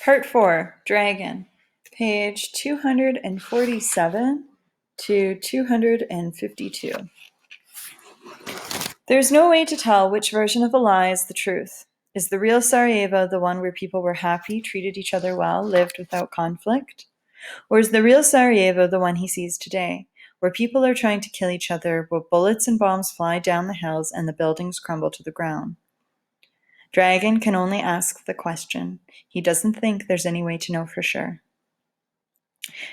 Part 4, Dragan, page 247 to 252. There's no way to tell which version of a lie is the truth. Is the real Sarajevo the one where people were happy, treated each other well, lived without conflict? Or is the real Sarajevo the one he sees today, where people are trying to kill each other, where bullets and bombs fly down the hills and the buildings crumble to the ground? Dragan can only ask the question. He doesn't think there's any way to know for sure.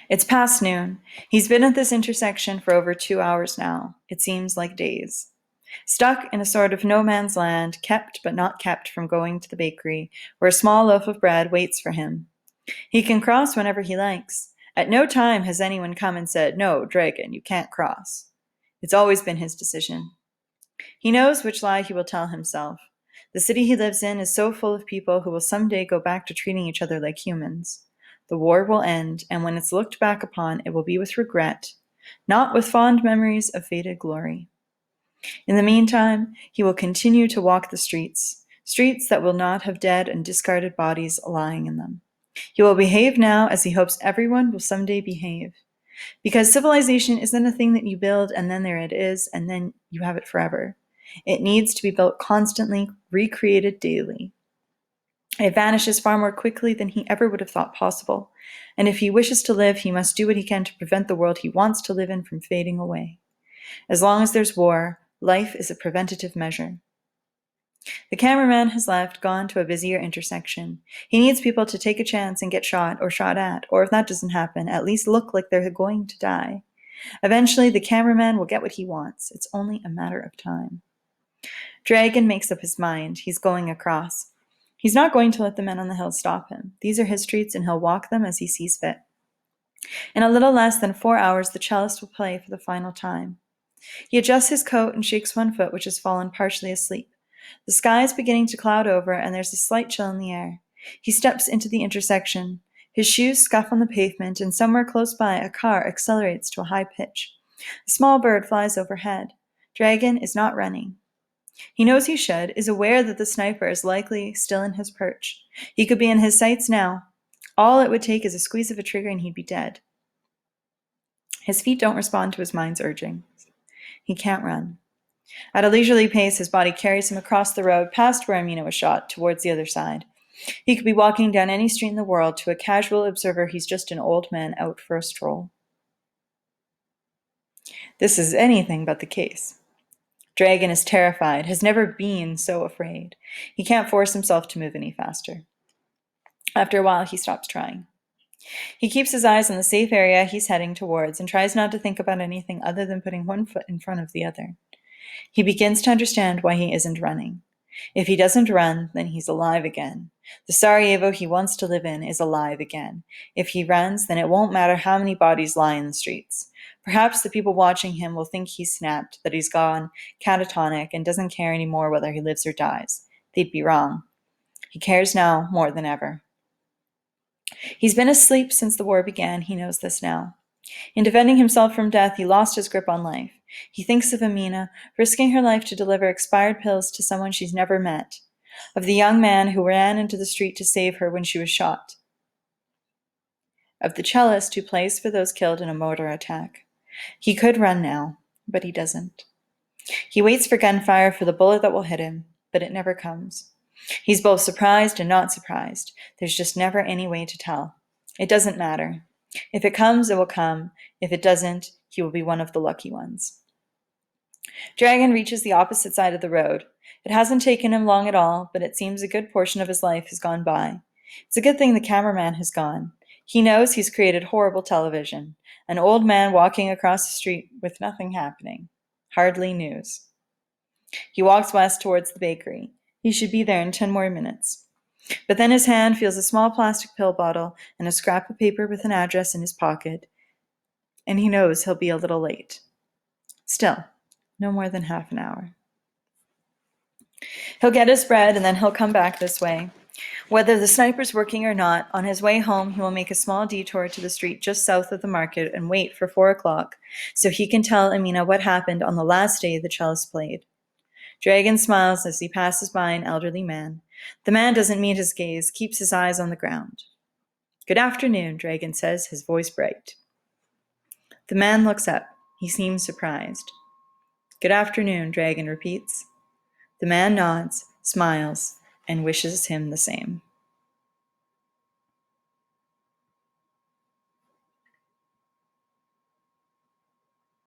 It's past noon. He's been at this intersection for over 2 hours now. It seems like days. Stuck in a sort of no man's land, kept but not kept from going to the bakery, where a small loaf of bread waits for him. He can cross whenever he likes. At no time has anyone come and said, "No, Dragan, you can't cross." It's always been his decision. He knows which lie he will tell himself. The city he lives in is so full of people who will someday go back to treating each other like humans. The war will end, and when it's looked back upon, it will be with regret, not with fond memories of faded glory. In the meantime, he will continue to walk the streets that will not have dead and discarded bodies lying in them. He will behave now as he hopes everyone will someday behave. Because civilization isn't a thing that you build and then there it is, and then you have it forever. It needs to be built constantly, recreated daily. It vanishes far more quickly than he ever would have thought possible, and if he wishes to live, he must do what he can to prevent the world he wants to live in from fading away. As long as there's war, life is a preventative measure. The cameraman has left, gone to a busier intersection. He needs people to take a chance and get shot or shot at, or if that doesn't happen, at least look like they're going to die. Eventually, the cameraman will get what he wants. It's only a matter of time. Dragan makes up his mind. He's going across. He's not going to let the men on the hill stop him. These are his streets, and he'll walk them as he sees fit. In a little less than 4 hours, the cellist will play for the final time. He adjusts his coat and shakes one foot, which has fallen partially asleep. The sky is beginning to cloud over, and there's a slight chill in the air. He steps into the intersection. His shoes scuff on the pavement, and somewhere close by, a car accelerates to a high pitch. A small bird flies overhead. Dragan is not running. He knows he should, is aware that the sniper is likely still in his perch. He could be in his sights now. All it would take is a squeeze of a trigger and he'd be dead. His feet don't respond to his mind's urgings. He can't run. At a leisurely pace, his body carries him across the road, past where Amina was shot, towards the other side. He could be walking down any street in the world. To a casual observer, he's just an old man out for a stroll. This is anything but the case. Dragan is terrified, has never been so afraid. He can't force himself to move any faster. After a while, he stops trying. He keeps his eyes on the safe area he's heading towards and tries not to think about anything other than putting one foot in front of the other. He begins to understand why he isn't running. If he doesn't run, then he's alive again. The Sarajevo he wants to live in is alive again. If he runs, then it won't matter how many bodies lie in the streets. Perhaps the people watching him will think he's snapped, that he's gone catatonic and doesn't care anymore whether he lives or dies. They'd be wrong. He cares now more than ever. He's been asleep since the war began. He knows this now. In defending himself from death, he lost his grip on life. He thinks of Amina, risking her life to deliver expired pills to someone she's never met, of the young man who ran into the street to save her when she was shot, of the cellist who plays for those killed in a mortar attack. He could run now, but he doesn't. He waits for gunfire, for the bullet that will hit him, but it never comes. He's both surprised and not surprised. There's just never any way to tell. It doesn't matter. If it comes, it will come. If it doesn't, he will be one of the lucky ones. Dragan reaches the opposite side of the road. It hasn't taken him long at all, but it seems a good portion of his life has gone by. It's a good thing the cameraman has gone. He knows he's created horrible television. An old man walking across the street with nothing happening. Hardly news. He walks west towards the bakery. He should be there in 10 more minutes. But then his hand feels a small plastic pill bottle and a scrap of paper with an address in his pocket, and he knows he'll be a little late. Still, no more than half an hour. He'll get his bread and then he'll come back this way. Whether the sniper's working or not, on his way home he will make a small detour to the street just south of the market and wait for 4 o'clock so he can tell Amina what happened on the last day the cellist played. Dragan smiles as he passes by an elderly man. The man doesn't meet his gaze, keeps his eyes on the ground. Good afternoon, Dragan says, his voice bright. The man looks up. He seems surprised. Good afternoon, Dragan repeats. The man nods, smiles, and wishes him the same.